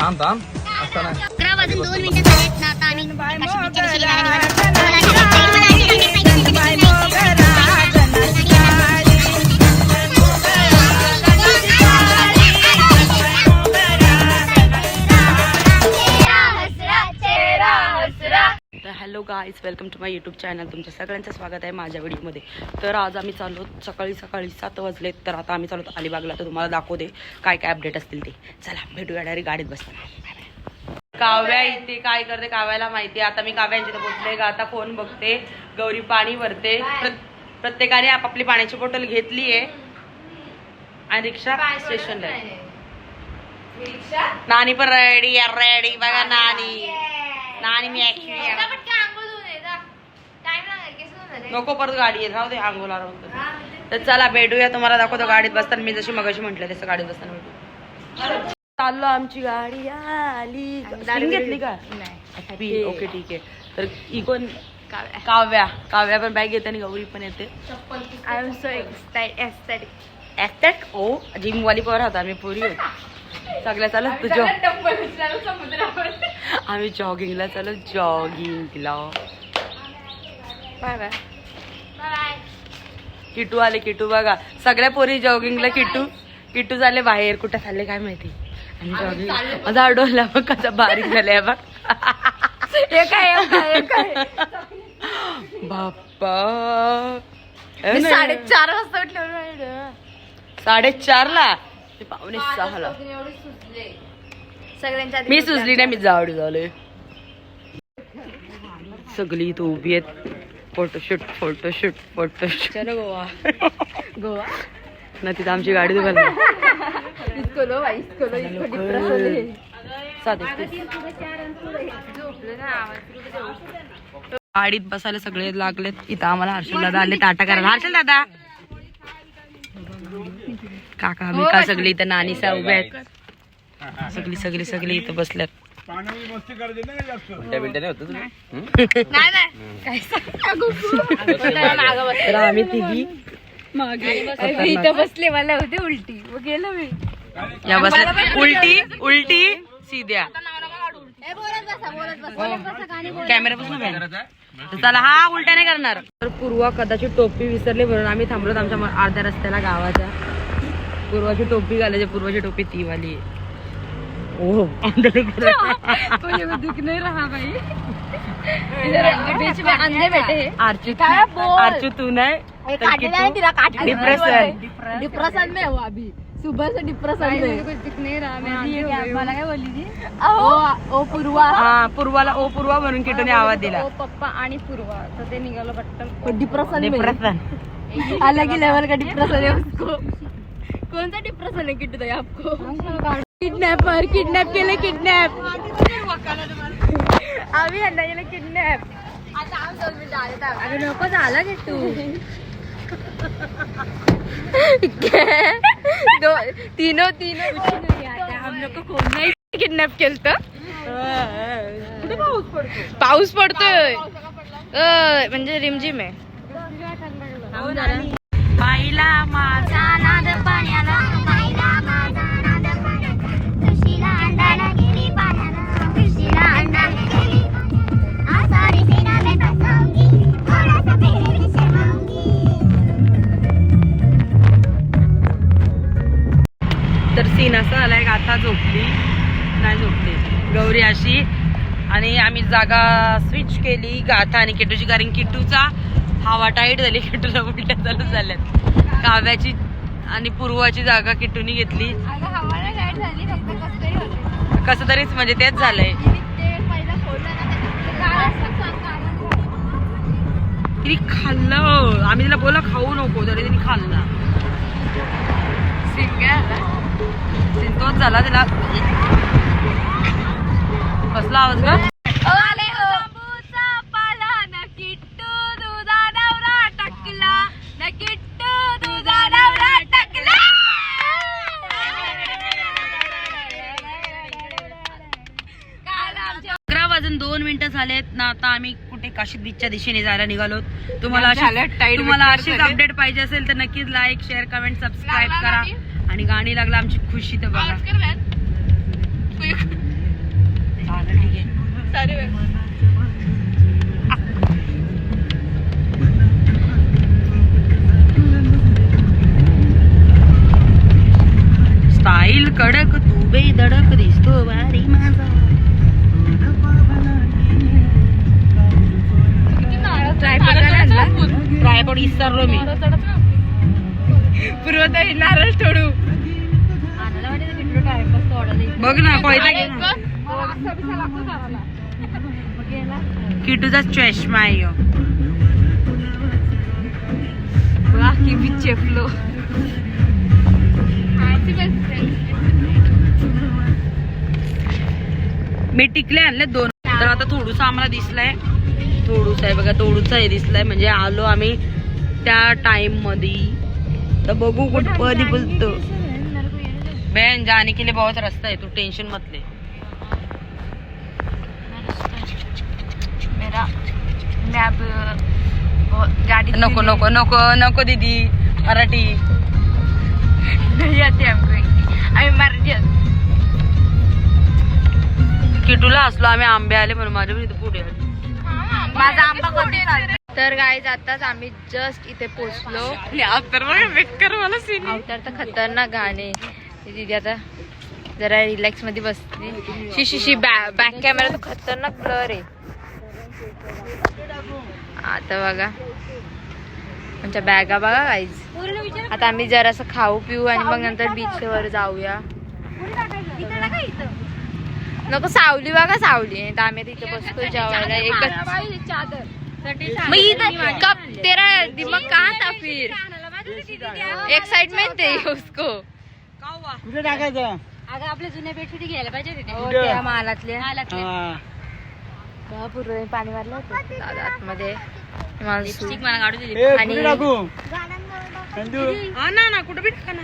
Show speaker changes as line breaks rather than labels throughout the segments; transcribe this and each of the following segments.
थांब थांब असं नाही.
11 वाजून 2 मिनिटं झालेत ना आता आम्ही काशी बीचच्या दिशेने जायला निघालो.
Hello guys, welcome to my YouTube channel. तुमचं सगळ्यांचं स्वागत आहे माझ्या व्हिडिओमध्ये. तर आज आम्ही चाललो सकाळी 7 वाजलेत. तर आता आम्ही चाललो अलिबागला. तर तुम्हाला दाखवते काय काय अपडेट असतील ते. चला भेटूया डायरेक्ट गाडीत बसताना. काव्या इथे काय करते काव्याला माहिती. आता मी काव्यांच्या इथे पोहोचले. आता फोन बघते, गौरी पाणी भरते. प्रत्येकाने आपापली पाण्याची बॉटल घेतली आहे आणि रिक्षा स्टेशनला आहे. नानी पण रेडी रेडी बघा. नानी मी नको परत गाडी आहे, राहू दे आंघोळा राहून. तर चला भेटूया. तुम्हाला दाखवतो गाडीत बसताना. मी जशी मगाशी म्हटलं तसं गाडीत बसताना भेटू. चाललो आमची गाडी आली. घेतली का? ओके ठीक आहे. तर इकोन काव्या पण बॅग येते आणि गौरी पण येते.
I am so excited.
ऍक्टॅक ओ जिम वाली पोर होता आम्ही पुरी होतो. सगळ्या चालत तुझ्या आम्ही जॉगिंगला चालू. जॉगिंगला
बाय बाय.
किटू आले. किटू बघा सगळ्या पोरी जॉगिंगला. किटू झाले बाहेर. कुठं चालले काय माहिती. आणि जॉगिंग माझा अडवला बघ कसा बारीक झालाय बघ. बाप्पा
4:30 वाजता उठलं.
4:30ला ते 5:45ला.
सगळ्यांच्या
मी सुचली नाही. मी जावडी झालोय. सगळी इथं उभी आहेत. फोटोशूट चलो गोवा ना. तिथं आमची गाडी दुकान गाडीत बसायला सगळे लागलेत. इथं आम्हाला हर्षल दादा आले टाटा करायला. हर्षल दादा काका मी का सगळी इथं नानीसा उभ्या आहेत. सगळी इथं बसल्यात. तर आम्ही तिघी
इथं बसले. मला होते उलटी मग गेलो मी.
या बसल्यात उलटी सीध्या. कॅमेरा पासून तर चला हा उलट्या नाही करणार. तर पूर्वा कदाचित टोपी विसरली म्हणून आम्ही थांबलो आमच्या अर्ध्या रस्त्याला गावाच्या. पूर्वाची टोपी घालायची. पूर्वाची टोपी ती वाली आहे.
नहीं रहा भाई. बीच में अंधे बैठे हैं.
आरचू तू नाही
डिप्रेशन में हो अभी. सुबह से डिप्रेशन में. कुछ दिख नहीं रहा. मला काय बोलली थी. ओ पूर्वा.
हा पूर्वाला ओ पूर्वा म्हणून किटूने आवाज दिला.
ओ पप्पा आणि पूर्वा. तर ते निघालो पटकन. डिप्रेशन
अलग
ही लेवल का डिप्रेशन है उसको. कौन सा डिप्रेशन है किट्टू ताई आपको. किडनॅपर. किडनॅप केले. किडनॅप आम्ही यांना किडनॅप. अरे नको झाला किट्टू. तीनों हम लोग को कोण नाही किडनॅप केलं. पाऊस पडतोय म्हणजे रिमझिम आहे.
पाहिला माझा
नाद पाण्याला.
तर सीन असा आलाय का आता झोपली गौरी अशी. आणि आम्ही जागा स्विच केली गाथा आणि किटूची. कारण किटूचा हवा टाईट झाली. किटूला उलट्या चालू झाल्यात. काव्याची आणि पूर्वाची जागा किटूनी घेतली. कसं तरीच म्हणजे तेच झालंय. तिने खाल्लं. आम्ही तिला बोला खाऊ नको तरी तिने खाल्ला. तोच झाला. तिला कसला आवाज का. वाजून 2 मिनिटं झालेत ना. आता आम्ही कुठे काशी बीचच्या दिशेने जायला निघालो. तुम्हाला अशीच अपडेट पाहिजे असेल तर नक्कीच लाईक शेअर कमेंट सबस्क्राईब करा. आणि गाणी लागला आमची खुशी तर बघा. चालेल ठीक आहे.
सारी वेळ
स्टाईल कडक तू बे दडक दिसतो भारी माझा. ट्रायपॉड विसरलो मी.
पूर्वताई नारळ तोडू
बघ ना कोयता घे ना. किटूचा चष्मा आहे ह्यो.
की बिचेपलो
मी टिकले आणले 2. तर आता थोडूसा आम्हाला दिसलाय. थोडूस आहे बघा, थोडूसा हे दिसलाय म्हणजे आलो आम्ही त्या टाइम मध्ये. तर बघू कुठं बोलतो. बहन जाने के लिए बहुत रास्ता है, तू टेंशन मत ले.
गाड़ी
नको नको नको नको दीदी मराठी
नहीं आती हमको. आम्ही मराठी
किटूला असलो आम्ही आंबे आले म्हणून माझ्या पुढे आले.
माझा आंबा कधी तर गाईज आताच आम्ही जस्ट इथे पोहोचलो.
तर बेकार मला सीन.
अवतार तर खतरनाक गाणे. दीदी आता जरा रिलॅक्स मध्ये बसली. शी बॅक कॅमेरा तो खतरनाक ब्लर आहे. आता बघा आमच्या बॅगा बघा गाईज. आता आम्ही जरासं खाऊ पिऊ आणि मग नंतर बीच वर जाऊया. नको सावली बघा सावली. तर आम्ही तिथे बसतो जेवायला. एकच मग इधर कब तेरा दिमाग कहाँ था फिर. एक्साइटमेंट है उसको.
कुठे टाकायचं.
अगं आपल्या जुन्या बेडशीट घ्यायला पाहिजे त्या मालातल्या. पूर्ण पाणी मारलं होतं आतमध्ये.
मला काढू दिली
आणि
टाकू
ना कुठं बी टाका ना.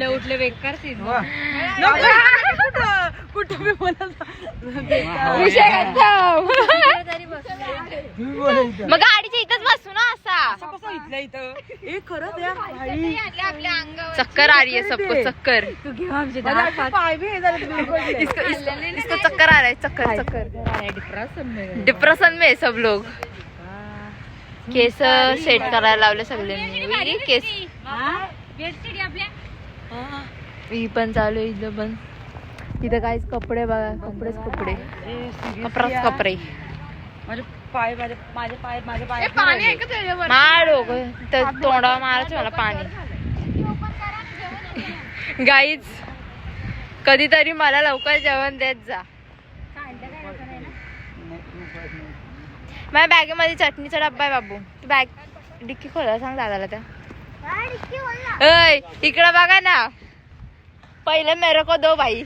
उठले बेकार
कुठं बी बोला.
मग गाडीच्या इथंच बसू ना असा.
इथल्या इथं हे खरंच
चक्कर आ रही है सबको. चक्कर इसको चक्कर आ रहा है. चक्कर डिप्रेशन में है सब लोग. केस सेट करायला लावले सगळ्यांनी. केस ही पण चालू आहे इथं पण. तिथं काहीच कपडे बघा. कपडेच कपडे कपडे.
माझे पाय माझे पाय
मार डोकं तर तोंडावर मारायचं मला पाणी. गाईज कधीतरी मला लवकर जेवण देत जा. माझ्या बॅगेमध्ये चटणीचा डब्बा आहे बाबू. बॅग डिक्की खोला सांग दादाला. त्या इकडं बघा ना. पहिले मेरे को दो भाई.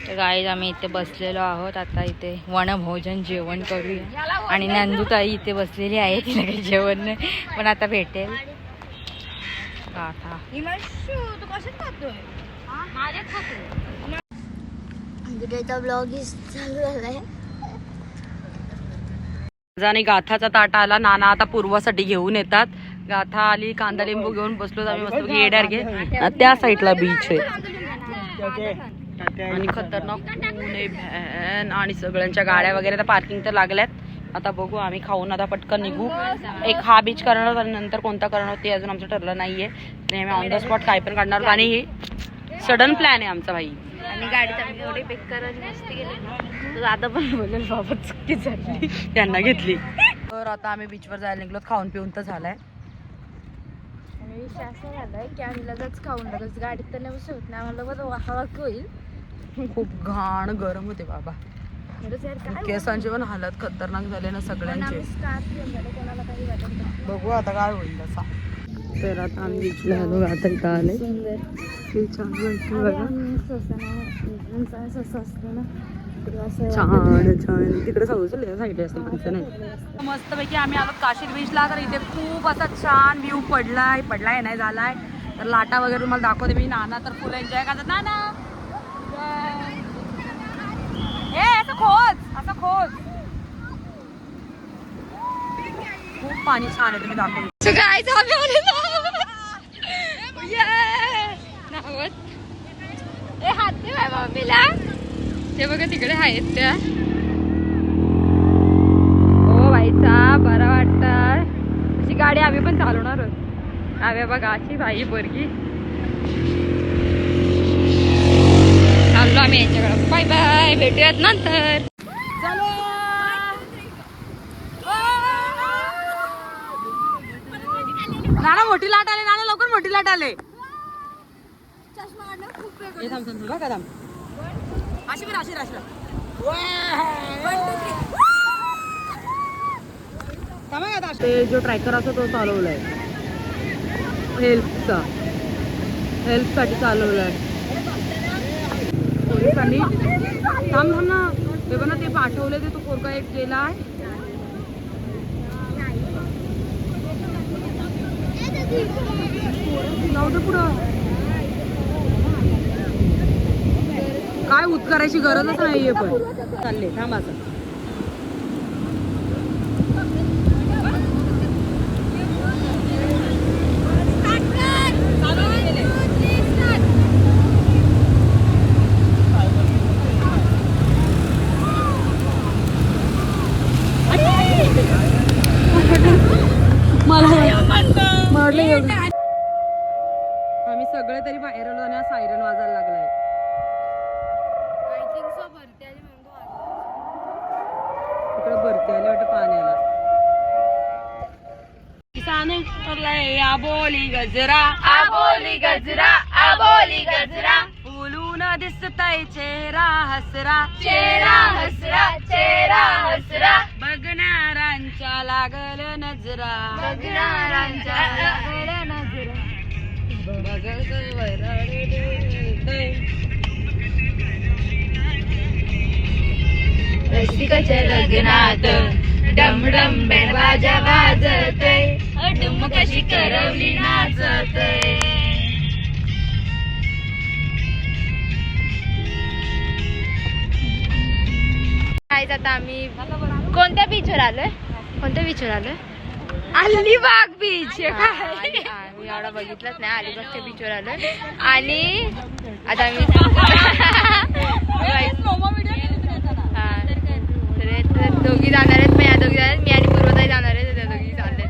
तर गाईज आम्ही इथे बसलेलो आहोत. आता इथे वनभोजन जेवण करूया. आणि नंदूताई इथे बसलेली आहे. तिला काही जेवण नाही पण आता भेटेल.
आणि गाथाचा ताटा आला. नाना आता पूर्वासाठी घेऊन येतात. गाथा आली. कांदा लिंबू घेऊन बसलो आम्ही मस्त येड्यार घे. त्या साईडला बीच आहे आणि खतरनाक ऊन आहे भॅन. आणि सगळ्यांच्या गाड्या वगैरे आता पार्किंग तर लागल्यात. आता बघू आम्ही खाऊन आता पटकन निघू. एक हा बीच करणार आणि नंतर कोणता करणार ते अजून आमचं ठरलं नाहीये. आम्ही ऑन द स्पॉट काय पण काढणार. आणि हे सडन प्लॅन आहे आमचा भाई.
आणि गाडीत आम्ही एवढी बेकार मस्ती गेली. दादा पण बोलेल बाबा चुकी झाली.
त्यांना घेतली. तर आता आम्ही बीचवर जायला निघलो. खाऊन पिऊन तर झालाय.
आणि विषय असा झालाय की आम्ही लगेच खाऊन लगेच गाडीत तर नाही बसत नाही. आम्हाला लगेच हवा होईल.
खूप घाण गरम होते बाबा. केसांची पण हालत खतरनाक झाले ना सगळ्यांचे. बघू आता काय होईल तसा. तर आता आम्ही बीचला आलो. आता इथं आले. छान छान तिकडे साईडला असेल नाही. मस्त पैकी आम्ही आलो काशीद बीचला. तर इथे खूप असा छान व्ह्यू पडलाय नाही झालाय. तर लाटा वगैरे तुम्हाला दाखवते मी. नाना तर फुल एन्जॉय करतात. नाना असं खोज खूप पाणी छान आहे. तुम्ही दाखवतो.
मिला ते बघा तिकडे आहेत त्या. हो बाईचा बरा वाटतं. अशी गाडी आम्ही पण चालवणार आहोत. आम्ही बघा अशी बाई पोरगी. चाललो आम्ही यांच्याकडे. बाय बाय, भेटूयात नंतर.
नाना मोठी लाट आले, नाना लवकर मोठी लाट आले. ते जो ट्रॅकर असतो तो चालवलाय हेल्पसाठी चालवलाय पोलिसांनी. थांब ना, ते पण ते पाठवले ते तो पोरगा एक गेलाय. जाऊ दे पुढं, काय करायची गरजच नाहीये. पण चालले थांब आता. आम्ही सगळे तरी बाहेर आलो आणि सायरन वाजायला लागलाय. इकडे भरती आली वाटत पाण्याला. आबोली गजरा
आबोली गजरा, आबोली गजरा,
फुलून दिसताय चेहरा हसरा,
चेहरा हसरा, चेहरा हसरा,
बघणाऱ्यांच्या लागल नजरा,
बघणाऱ्यांच्या लागल नजरा. रसिकाच्या लग्नात डमडम बेडबाजा वाजते, डुम कशी करवली नाचते. आता आम्ही कोणत्या बीचवर आलोय? कोणत्या बीचवर आलोय? अलिबाग बीच. काय आम्ही एवढा बघितलंच नाही. अलिबागच्या बीचवर आलोय आणि आता आम्ही दोघी जाणार आहेत. मी दोघी जाणार, मी आणि पूर्वताई जाणार आहे. त्या दोघी चालले.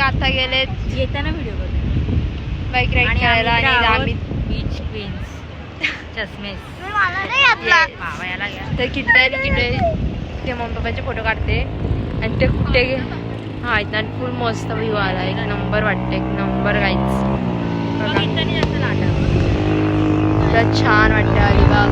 आता गेले
येताना व्हिडिओ
बाईक राईड करायला आणि आम्ही
बीच क्वीन्स चष्मेस.
तर किडे ते मम्मी पप्पाचे फोटो काढते आणि ते कुठे हा इथं फुल मस्त व्ह्यू आला. एक नंबर वाटते, एक नंबर गाईच. छान वाटतं अलिबाग.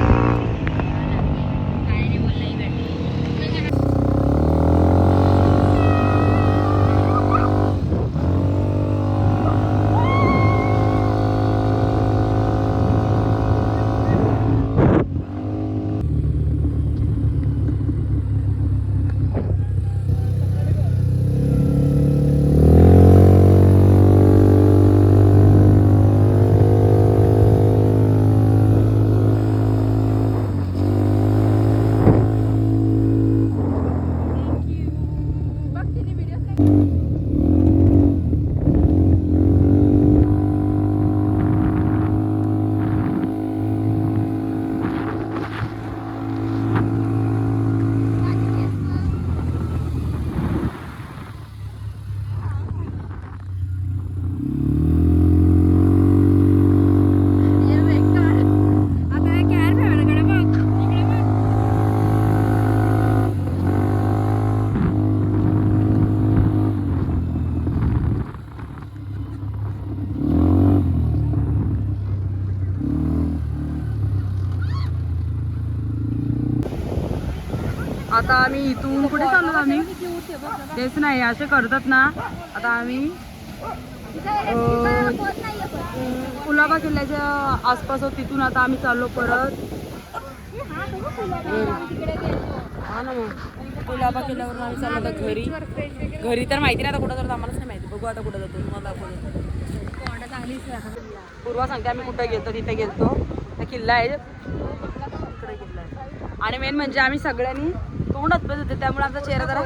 आता आम्ही इथून कुठे चाललो? आम्ही तेच नाही असे करतात ना. आता आम्ही कुलाबा किल्ल्याच्या आसपास आहोत. तिथून आता आम्ही चाललो परत. हा ना, मग कुलाबा किल्ल्यावरून आम्ही चाललो आता घरी. घरी तर माहिती नाही आता कुठं जातो आम्हालाच नाही माहिती. बघू आता कुठं जातो, तुम्हाला दाखवतो. पूर्वा सांगते आम्ही कुठं गेलतो. तिथे गेलतो. त्या किल्ला आहे स्प्रे घेतलाय. आणि मेन म्हणजे आम्ही सगळ्यांनी तोंडात बस होते त्यामुळे आमचा चेहरा जरा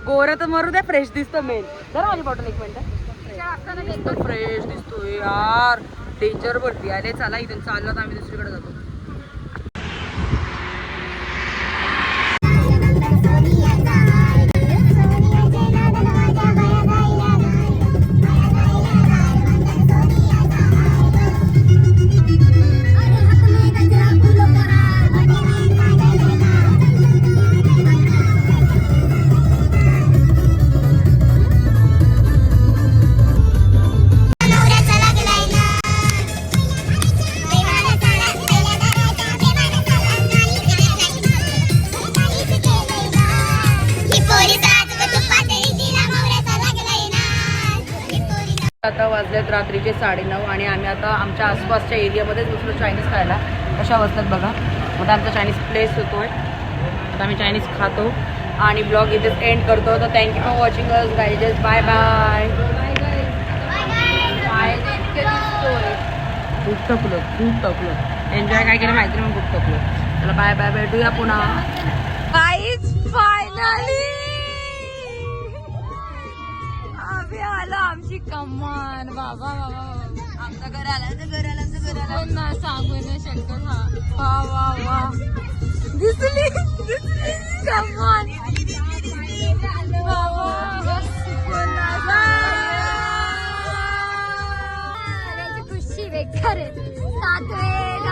गोरा तर मरू द्या फ्रेश दिसतो. मेन जरा माझी बॉटल एक मिनिट फ्रेश दिसतोय यार. डेंजर बोलती आले. चला इथून चाललो तर आम्ही दुसरीकडे जातो. आता वाजलेत रात्रीचे 9:30 आणि आम्ही आता आमच्या आसपासच्या एरियामध्येच बसलो चायनीज खायला. कशा वाजतात बघा. आता आमचा चायनीज प्लेस होतोय. आता आम्ही चायनीज खातो आणि ब्लॉग इथेच एंड करतो. तर thank you for watching us guys. Bye bye. खूप थकलो. एन्जॉय काय केलं माहिती नाही. खूप थकलो. चला बाय बाय. भेटूया पुन्हा.
गाईज फायनली आम्ही आलो. आमची कमान बाबा
आमचं घर आलं.
ना सांगू नाही शकत. हा वा वा दिसली कमान खुशी बेकार 7 वेळ